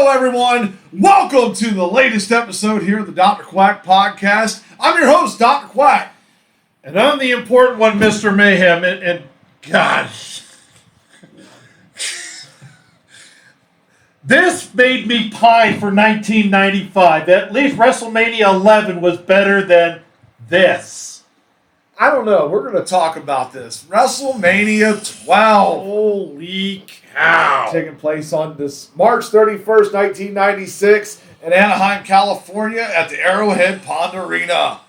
Hello, everyone. Welcome to the latest episode here of the Dr. Quack podcast. I'm your host, Dr. Quack. And I'm the important one, Mr. Mayhem. And God, this made me pine for 1995. At least WrestleMania 11 was better than this. I don't know. We're going to talk about this. WrestleMania 12. Holy cow. Taking place on this March 31st, 1996 in Anaheim, California at the Arrowhead Pond Arena.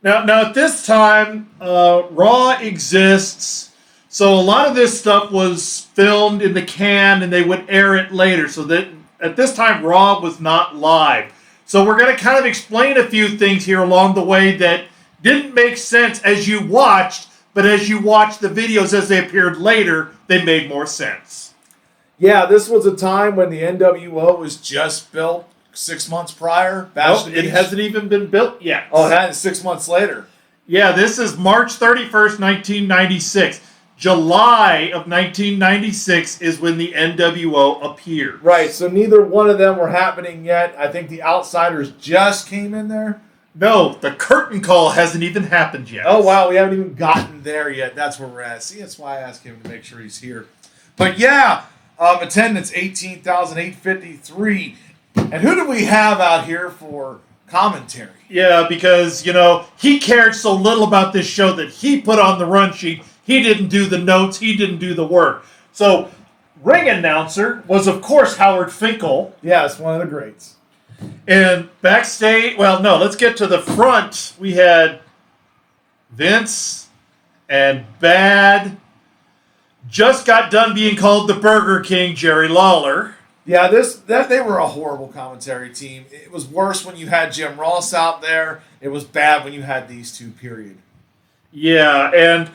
Now at this time, Raw exists, so a lot of this stuff was filmed in the can and they would air it later. So that at this time, Raw was not live. So we're going to kind of explain a few things here along the way that didn't make sense as you watched, but as you watched the videos as they appeared later, they made more sense. Yeah, this was a time when the NWO was just built 6 months prior. Nope, it hasn't even been built yet. Oh, it hadn't 6 months later. Yeah, this is March 31st, 1996. July of 1996 is when the NWO appeared. Right, so neither one of them were happening yet. I think the Outsiders just came in there. No, the curtain call hasn't even happened yet. Oh, wow, we haven't even gotten there yet. That's where we're at. See, that's why I asked him to make sure he's here. But yeah, attendance 18,853. And who do we have out here for commentary? Yeah, because, he cared so little about this show that he put on the run sheet. He didn't do the notes. He didn't do the work. So, ring announcer was, of course, Howard Finkel. Yes, one of the greats. And backstage, let's get to the front. We had Vince and Bad. Just got done being called the Burger King, Jerry Lawler. Yeah, they were a horrible commentary team. It was worse when you had Jim Ross out there. It was bad when you had these two, period. Yeah, and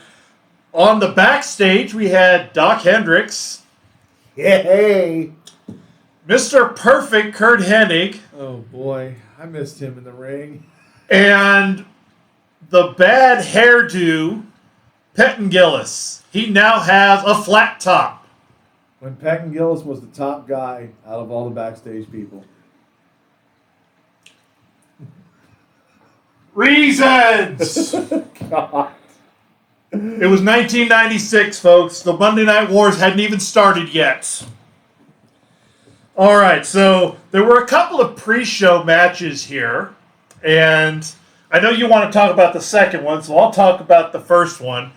on the backstage, we had Doc Hendricks. Hey! Mr. Perfect, Kurt Hennig. Oh, boy. I missed him in the ring. And the bad hairdo, Pettin Gillis. He now has a flat top. When Pettin Gillis was the top guy out of all the backstage people. Reasons! God. It was 1996, folks. The Monday Night Wars hadn't even started yet. All right, so there were a couple of pre-show matches here, and I know you want to talk about the second one, so I'll talk about the first one.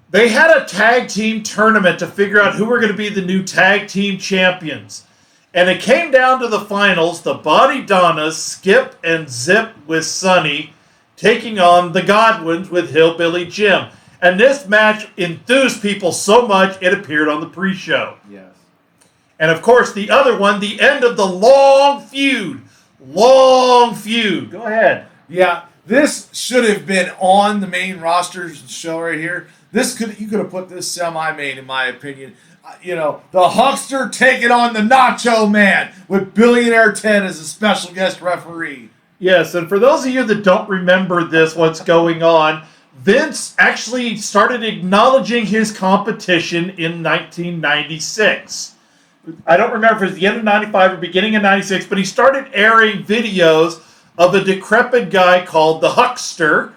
They had a tag team tournament to figure out who were going to be the new tag team champions, and it came down to the finals, the Body Donnas, Skip and Zip with Sonny, taking on the Godwins with Hillbilly Jim. And this match enthused people so much it appeared on the pre-show. Yes. And of course, the other one, the end of the long feud. Long feud. Go ahead. Yeah, this should have been on the main roster show right here. You could have put this semi-main, in my opinion. The Huckster taking on the Nacho Man with Billionaire Ted as a special guest referee. Yes, and for those of you that don't remember what's going on, Vince actually started acknowledging his competition in 1996. I don't remember if it was the end of 95 or beginning of 96, but he started airing videos of a decrepit guy called the Huckster,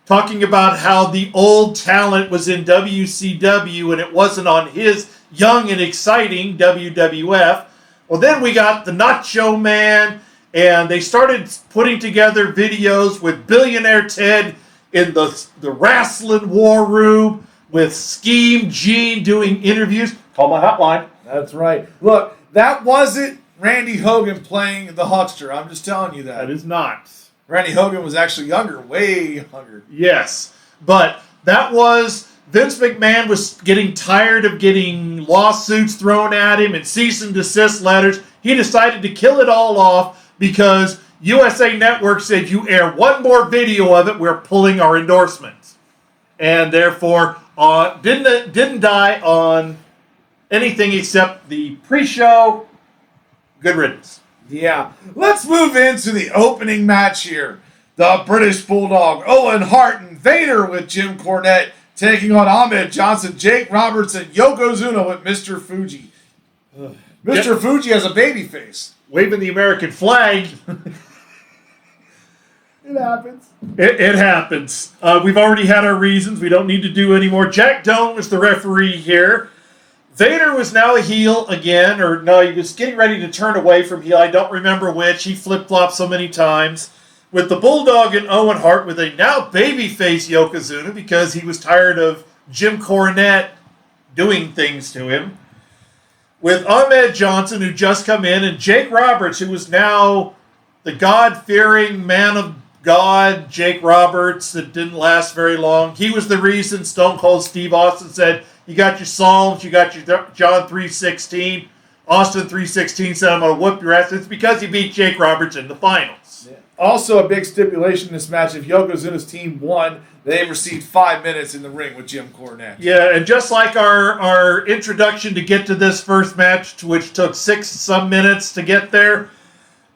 talking about how the old talent was in WCW and it wasn't on his young and exciting WWF. Well, then we got the Nacho Man, and they started putting together videos with Billionaire Ted in the wrestling war room with Scheme Gene doing interviews. Call my hotline. That's right. Look, that wasn't Randy Hogan playing the Huckster. I'm just telling you that. That is not. Randy Hogan was actually younger, way younger. Yes, but that was Vince McMahon was getting tired of getting lawsuits thrown at him and cease and desist letters. He decided to kill it all off because USA Network said, you air one more video of it, we're pulling our endorsements. And therefore, didn't die on anything except the pre-show. Good riddance. Yeah. Let's move into the opening match here. The British Bulldog, Owen Hart and Vader with Jim Cornette taking on Ahmed Johnson, Jake Roberts, and Yokozuna with Mr. Fuji. Mr. Fuji has a baby face. Waving the American flag. It happens. It happens. We've already had our reasons. We don't need to do any more. Jack Doan was the referee here. Vader was now a heel again, or no, he was getting ready to turn away from heel. I don't remember which. He flip-flopped so many times. With the Bulldog and Owen Hart with a now babyface Yokozuna because he was tired of Jim Cornette doing things to him. With Ahmed Johnson, who just come in, and Jake Roberts, who was now the God-fearing man of God, Jake Roberts, that didn't last very long. He was the reason Stone Cold Steve Austin said, you got your Psalms, you got your John 3:16. Austin 3:16 said, I'm going to whoop your ass. It's because he beat Jake Roberts in the finals. Yeah. Also a big stipulation in this match, if Yokozuna's team won, they received 5 minutes in the ring with Jim Cornette. Yeah, and just like our introduction to get to this first match, which took 6-some minutes to get there,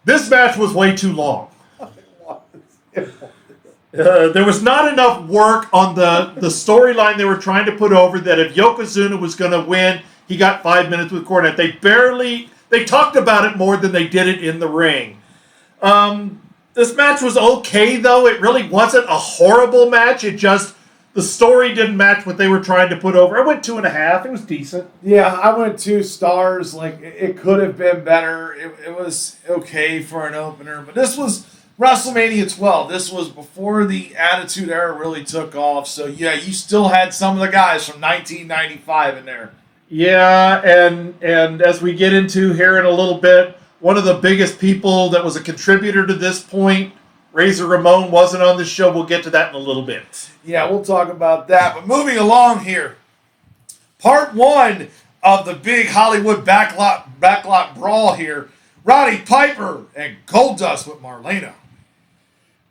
this match was way too long. There was not enough work on the storyline they were trying to put over that if Yokozuna was going to win, he got 5 minutes with Cornette. They talked about it more than they did it in the ring. This match was okay, though. It really wasn't a horrible match. The story didn't match what they were trying to put over. I went 2.5. It was decent. Yeah, I went 2 stars. Like, it could have been better. It was okay for an opener. But this was WrestleMania 12. This was before the Attitude Era really took off. So, yeah, you still had some of the guys from 1995 in there. Yeah, and as we get into here in a little bit, one of the biggest people that was a contributor to this point, Razor Ramon, wasn't on the show. We'll get to that in a little bit. Yeah, we'll talk about that. But moving along here, part 1 of the big Hollywood Packlock Brawl here, Roddy Piper and Goldust with Marlena.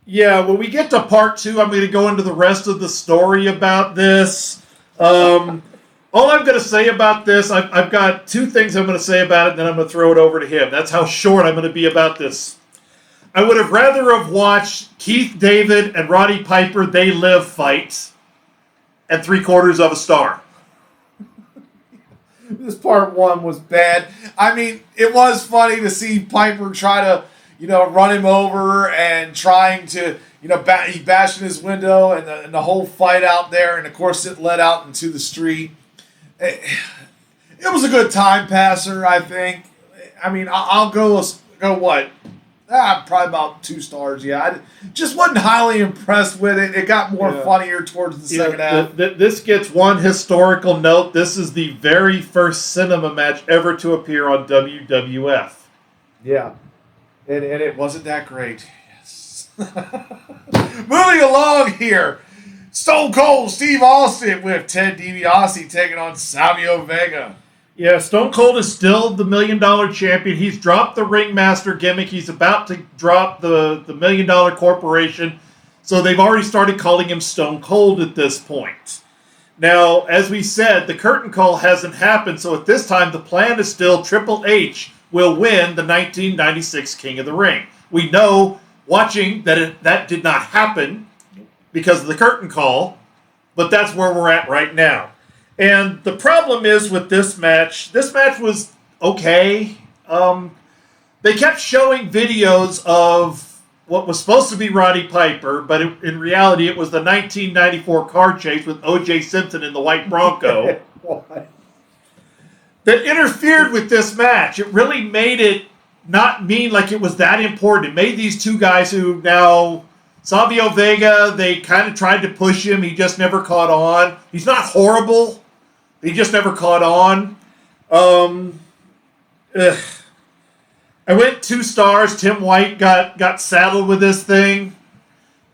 Yeah, when we get to part 2, I'm going to go into the rest of the story about this. All I'm going to say about this, I've got 2 things I'm going to say about it, and then I'm going to throw it over to him. That's how short I'm going to be about this. I would have rather have watched Keith David and Roddy Piper They Live fight at 3/4 of a star. This part 1 was bad. I mean, it was funny to see Piper try to, run him over and trying to, he bashed in his window and the whole fight out there. And, of course, it led out into the street. It was a good time passer, I think. I mean, I'll go what? Probably about 2 stars, yeah. I just wasn't highly impressed with it. It got more funnier towards the second half. This gets one historical note. This is the very first cinema match ever to appear on WWF. Yeah. And it wasn't that great. Yes. Moving along here. Stone Cold Steve Austin with Ted DiBiase taking on Savio Vega. Yeah, Stone Cold is still the $1 Million champion. He's dropped the Ringmaster gimmick. He's about to drop the $1 Million Corporation. So they've already started calling him Stone Cold at this point. Now, as we said, the curtain call hasn't happened. So at this time, the plan is still Triple H will win the 1996 King of the Ring. We know, watching, that did not happen because of the curtain call. But that's where we're at right now. And the problem is with this match was okay. They kept showing videos of what was supposed to be Roddy Piper, but in reality it was the 1994 car chase with O.J. Simpson in the white Bronco. What? That interfered with this match. It really made it not mean like it was that important. It made these 2 guys who now... Savio Vega, they kind of tried to push him. He just never caught on. He's not horrible. He just never caught on. I went 2 stars. Tim White got saddled with this thing.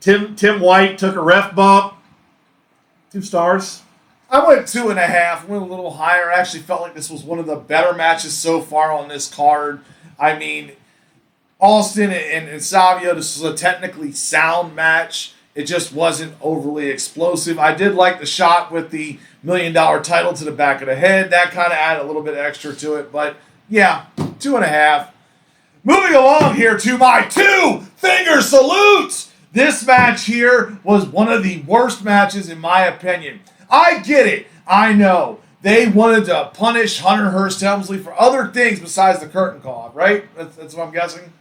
Tim White took a ref bump. 2 stars. I went 2.5. Went a little higher. I actually felt like this was one of the better matches so far on this card. I mean, Austin and Savio, this was a technically sound match. It just wasn't overly explosive. I did like the shot with the $1 Million title to the back of the head. That kind of added a little bit extra to it. But, yeah, 2.5. Moving along here to my 2-finger salutes. This match here was one of the worst matches in my opinion. I get it. I know. they wanted to punish Hunter Hearst Helmsley for other things besides the curtain call, right? That's what I'm guessing.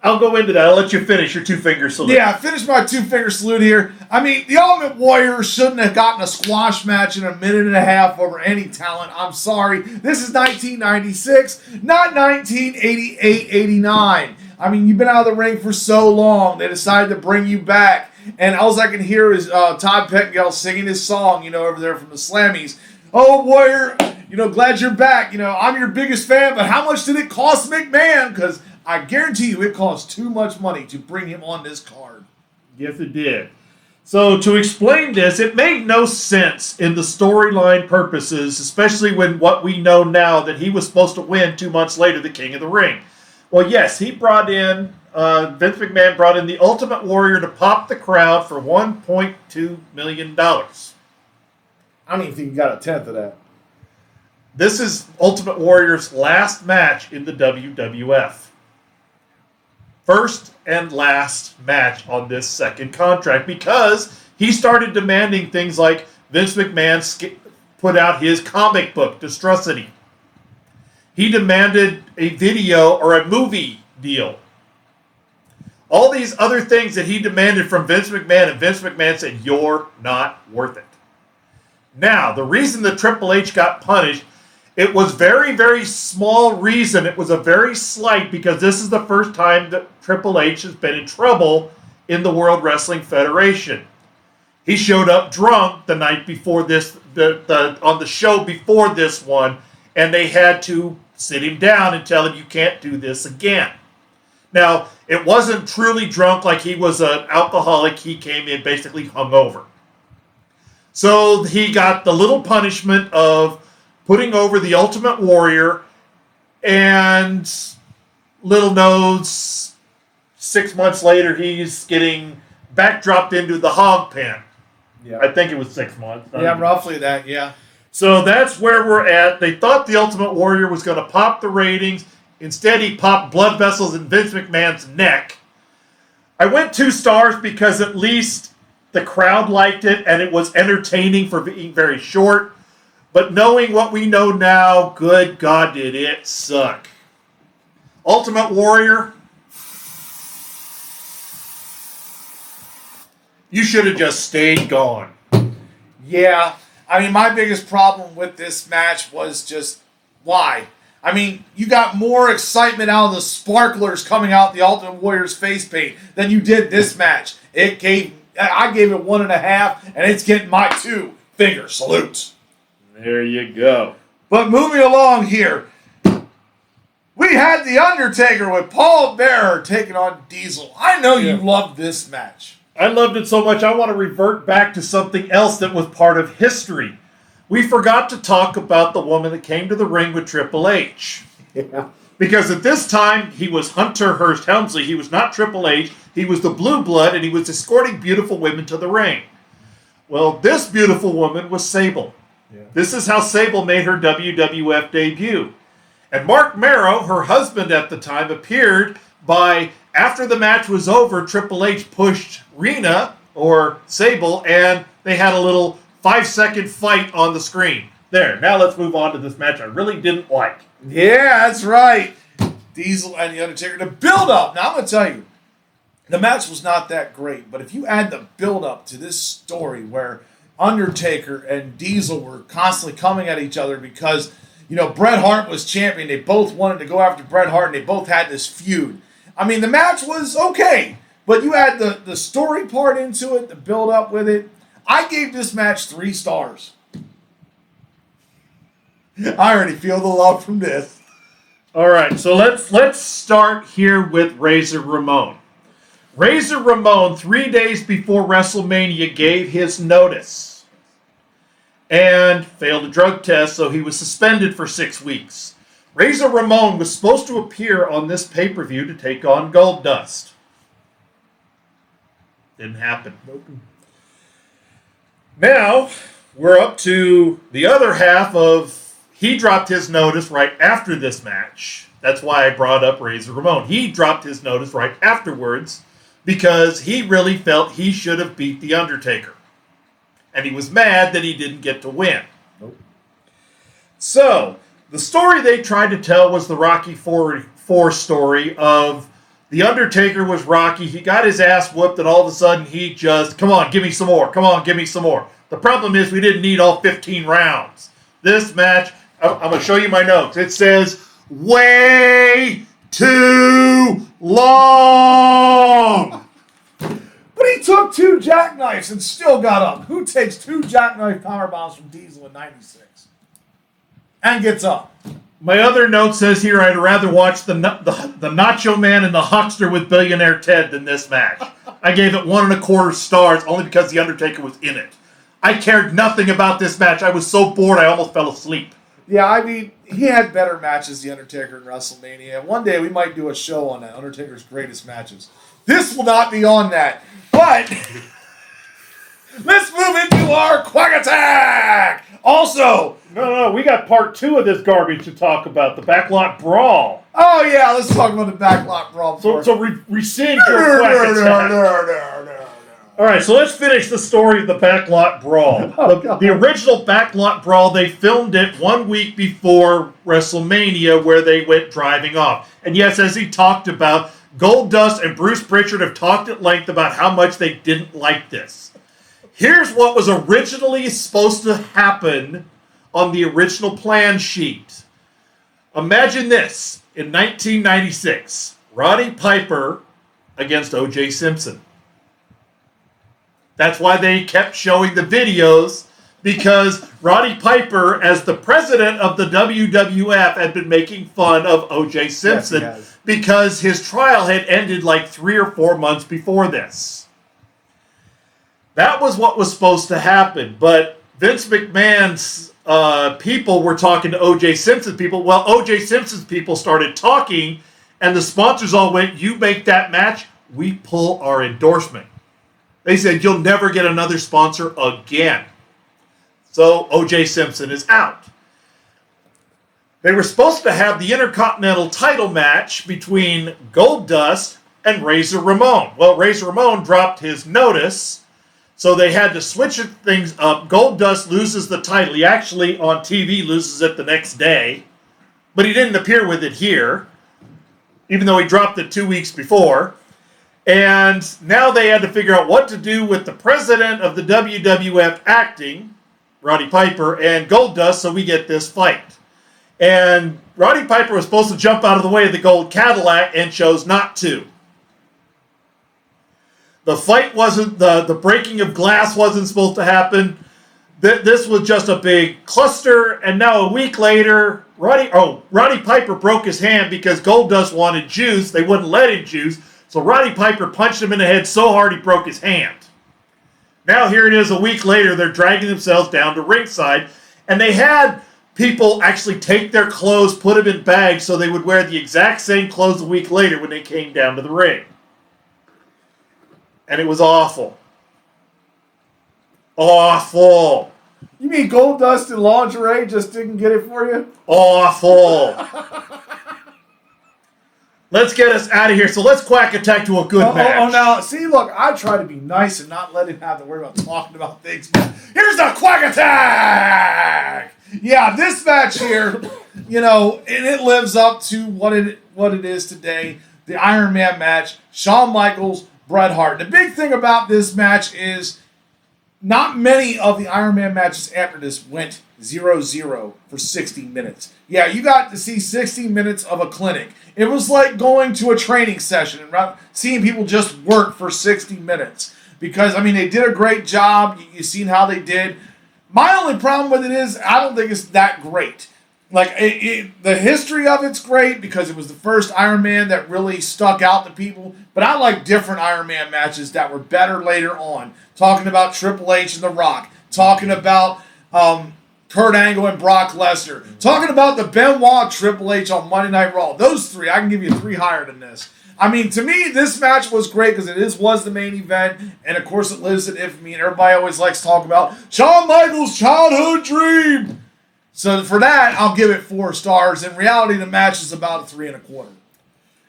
I'll go into that. I'll let you finish your two-finger salute. Yeah, finish my two-finger salute here. I mean, the Ultimate Warrior shouldn't have gotten a squash match in a minute and a half over any talent. I'm sorry. This is 1996, not 1988-89. I mean, you've been out of the ring for so long. They decided to bring you back. And all I can hear is Todd Pettengill singing his song, over there from the Slammies. Oh, Warrior, glad you're back. I'm your biggest fan, but how much did it cost McMahon? Because I guarantee you it cost too much money to bring him on this card. Yes, it did. So to explain this, it made no sense in the storyline purposes, especially when what we know now that he was supposed to win 2 months later, the King of the Ring. Well, yes, he brought in, Vince McMahon brought in the Ultimate Warrior to pop the crowd for $1.2 million. I don't even think he got a tenth of that. This is Ultimate Warrior's last match in the WWF. First and last match on this second contract because he started demanding things like Vince McMahon put out his comic book, Destrucity. He demanded a video or a movie deal. All these other things that he demanded from Vince McMahon, and Vince McMahon said, "You're not worth it." Now, the reason that Triple H got punished, it was very, very small reason. It was a very slight because this is the first time that Triple H has been in trouble in the World Wrestling Federation. He showed up drunk the night before this, on the show before this one, and they had to sit him down and tell him, "You can't do this again." Now, it wasn't truly drunk like he was an alcoholic. He came in basically hungover. So he got the little punishment of putting over the Ultimate Warrior, and little knows 6 months later he's getting backdropped into the hog pen. Yeah. I think it was 6 months. Yeah, roughly that, yeah. So that's where we're at. They thought the Ultimate Warrior was going to pop the ratings. Instead, he popped blood vessels in Vince McMahon's neck. I went 2 stars because at least the crowd liked it and it was entertaining for being very short. But knowing what we know now, good God, did it suck. Ultimate Warrior, you should have just stayed gone. Yeah, I mean, my biggest problem with this match was just why. I mean, you got more excitement out of the sparklers coming out the Ultimate Warrior's face paint than you did this match. I gave it 1.5, and it's getting my 2-finger salute. There you go. But moving along here, we had The Undertaker with Paul Bearer taking on Diesel. I know you loved this match. I loved it so much I want to revert back to something else that was part of history. We forgot to talk about the woman that came to the ring with Triple H. Yeah. Because at this time, he was Hunter Hearst Helmsley. He was not Triple H. He was the Blue Blood, and he was escorting beautiful women to the ring. Well, this beautiful woman was Sable. Yeah. This is how Sable made her WWF debut. And Mark Marrow, her husband at the time, appeared by, after the match was over, Triple H pushed Rena, or Sable, and they had a little 5-second fight on the screen. There, now let's move on to this match I really didn't like. Yeah, that's right. Diesel and The Undertaker. The build-up. Now, I'm going to tell you, the match was not that great, but if you add the build-up to this story where Undertaker and Diesel were constantly coming at each other because, Bret Hart was champion. They both wanted to go after Bret Hart, and they both had this feud. I mean, the match was okay, but you add the story part into it, the build-up with it. I gave this match 3 stars. I already feel the love from this. All right, so let's start here with Razor Ramon. Razor Ramon, 3 days before WrestleMania, gave his notice and failed a drug test, so he was suspended for 6 weeks. Razor Ramon was supposed to appear on this pay-per-view to take on Goldust. Didn't happen. Nope. Now, we're up to the other half of, he dropped his notice right after this match. That's why I brought up Razor Ramon. He dropped his notice right afterwards because he really felt he should have beat The Undertaker. And he was mad that he didn't get to win. Nope. So, the story they tried to tell was the Rocky IV story of The Undertaker was Rocky. He got his ass whooped, and all of a sudden he just, come on, give me some more. Come on, give me some more. The problem is we didn't need all 15 rounds. This match, I'm going to show you my notes. It says, way too long. But he took 2 jackknives and still got up. Who takes 2 jackknife power bombs from Diesel in 96 and gets up? My other note says here I'd rather watch the Nacho Man and the Huckster with Billionaire Ted than this match. I gave it 1.25 stars only because The Undertaker was in it. I cared nothing about this match. I was so bored I almost fell asleep. Yeah, I mean, he had better matches, The Undertaker, in WrestleMania. One day we might do a show on that, Undertaker's greatest matches. This will not be on that. But let's move into our Quack Attack. Also, No, we got part 2 of this garbage to talk about, the Packlock Brawl. oh yeah, let's talk about the Packlock Brawl. So rescind your Quack Attack. All right, so let's finish the story of the Packlock Brawl. The original Packlock Brawl, they filmed it 1 week before WrestleMania where they went driving off. And yes, as he talked about, Goldust and Bruce Pritchard have talked at length about how much they didn't like this. Here's what was originally supposed to happen on the original plan sheet. Imagine this. In 1996, Roddy Piper against O.J. Simpson. That's why they kept showing the videos, because Roddy Piper, as the president of the WWF, had been making fun of O.J. Simpson because his trial had ended like 3 or 4 months before this. That was what was supposed to happen, but Vince McMahon's people were talking to O.J. Simpson's people. Well, O.J. Simpson's people started talking, and the sponsors all went, you make that match, we pull our endorsement. They said, you'll never get another sponsor again. So O.J. Simpson is out. They were supposed to have the Intercontinental title match between Goldust and Razor Ramon. Well, Razor Ramon dropped his notice, so they had to switch things up. Goldust loses the title. He actually, on TV, loses it the next day. But he didn't appear with it here, even though he dropped it 2 weeks before. And now they had to figure out what to do with the president of the WWF acting, Roddy Piper, and Goldust, so we get this fight. And Roddy Piper was supposed to jump out of the way of the gold Cadillac and chose not to. The fight wasn't, the breaking of glass wasn't supposed to happen. This was just a big cluster, and now a week later, Roddy Piper broke his hand because Goldust wanted juice. They wouldn't let him juice. So Roddy Piper punched him in the head so hard he broke his hand. Now here it is a week later, they're dragging themselves down to ringside, and they had people actually take their clothes, put them in bags, so they would wear the exact same clothes a week later when they came down to the ring. And it was awful. Awful. You mean Goldust in lingerie just didn't get it for you? Awful. Let's get us out of here. So let's Quack Attack to a good match. Oh, now, see, look, I try to be nice and not let him have to worry about talking about things. Here's the Quack Attack! Yeah, this match here, you know, and it lives up to what it is today. The Iron Man match, Shawn Michaels, Bret Hart. The big thing about this match is not many of the Iron Man matches after this went 0-0 for 60 minutes. Yeah, you got to see 60 minutes of a clinic. It was like going to a training session and seeing people just work for 60 minutes. Because, I mean, they did a great job. You've seen how they did. My only problem with it is I don't think it's that great. Like, the history of it's great because it was the first Iron Man that really stuck out to people. But I like different Iron Man matches that were better later on. Talking about Triple H and The Rock. Talking about Kurt Angle and Brock Lesnar. Talking about the Benoit Triple H on Monday Night Raw. Those three, I can give you 3 higher than this. I mean, to me, this match was great because it was the main event. And, of course, it lives in infamy. And everybody always likes to talk about Shawn Michaels' childhood dream. So for that, I'll give it 4 stars. In reality, the match is about a 3.25.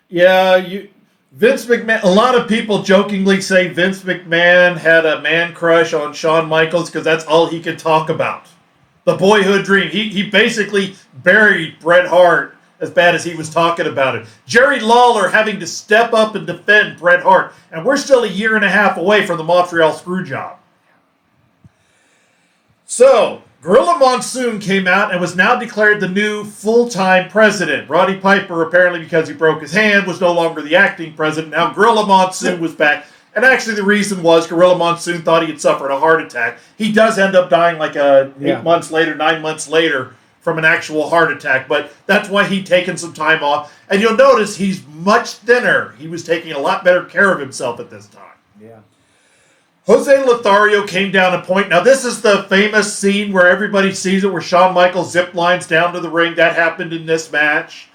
Yeah, Vince McMahon, a lot of people jokingly say Vince McMahon had a man crush on Shawn Michaels because that's all he could talk about. the boyhood dream. He basically buried Bret Hart as bad as he was talking about it. Jerry Lawler having to step up and defend Bret Hart. And we're still a year and a half away from the Montreal Screwjob. So, Gorilla Monsoon came out and was now declared the new full-time president. Roddy Piper, apparently because he broke his hand, was no longer the acting president. Now Gorilla Monsoon was back. And actually the reason was Gorilla Monsoon thought he had suffered a heart attack. He does end up dying like 8 months later, 9 months later from an actual heart attack. But that's why he'd taken some time off. And you'll notice he's much thinner. He was taking a lot better care of himself at this time. Yeah. Jose Lothario came down a point. Now, this is the famous scene where everybody sees it, where Shawn Michaels zip lines down to the ring. That happened in this match.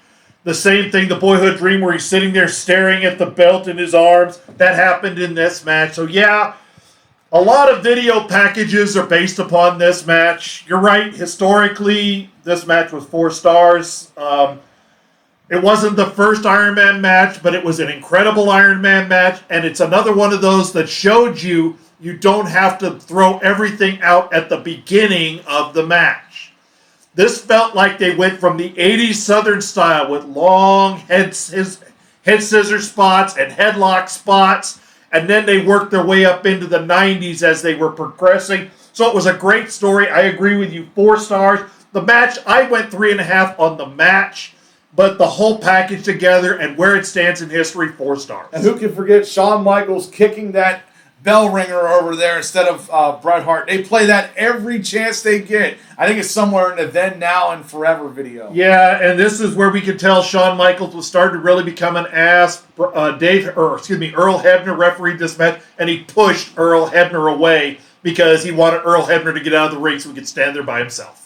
The same thing, the boyhood dream, where he's sitting there staring at the belt in his arms. That happened in this match. So, yeah, a lot of video packages are based upon this match. You're right. Historically, this match was 4 stars. It wasn't the first Iron Man match, but it was an incredible Iron Man match, and it's another one of those that showed you don't have to throw everything out at the beginning of the match. This felt like they went from the 80s Southern style with long head scissor spots and headlock spots, and then they worked their way up into the 90s as they were progressing. So it was a great story. I agree with you, 4 stars. The match, I went 3.5 on the match. But the whole package together and where it stands in history, 4 stars. And who can forget Shawn Michaels kicking that bell ringer over there instead of Bret Hart? They play that every chance they get. I think it's somewhere in the Then, Now, and Forever video. Yeah, and this is where we could tell Shawn Michaels was starting to really become an ass. Earl Hebner refereed this match, and he pushed Earl Hebner away because he wanted Earl Hebner to get out of the ring so he could stand there by himself.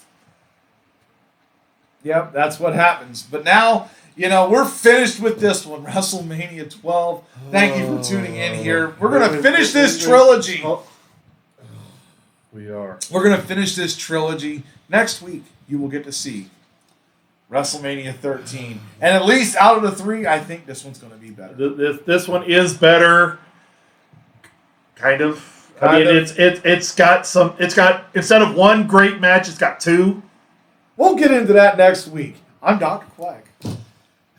Yep, that's what happens. But now, we're finished with this one, WrestleMania 12. Thank you for tuning in here. We're going to finish this trilogy. We are. We're going to finish this trilogy. Next week, you will get to see WrestleMania 13. And at least out of the 3, I think this one's going to be better. This one is better. Kind of. It's got instead of 1 great match, it's got 2. We'll get into that next week. I'm Dr. Quack.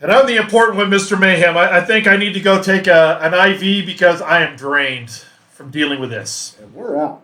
And I'm the important one, Mr. Mayhem. I think I need to go take an IV because I am drained from dealing with this. And we're out.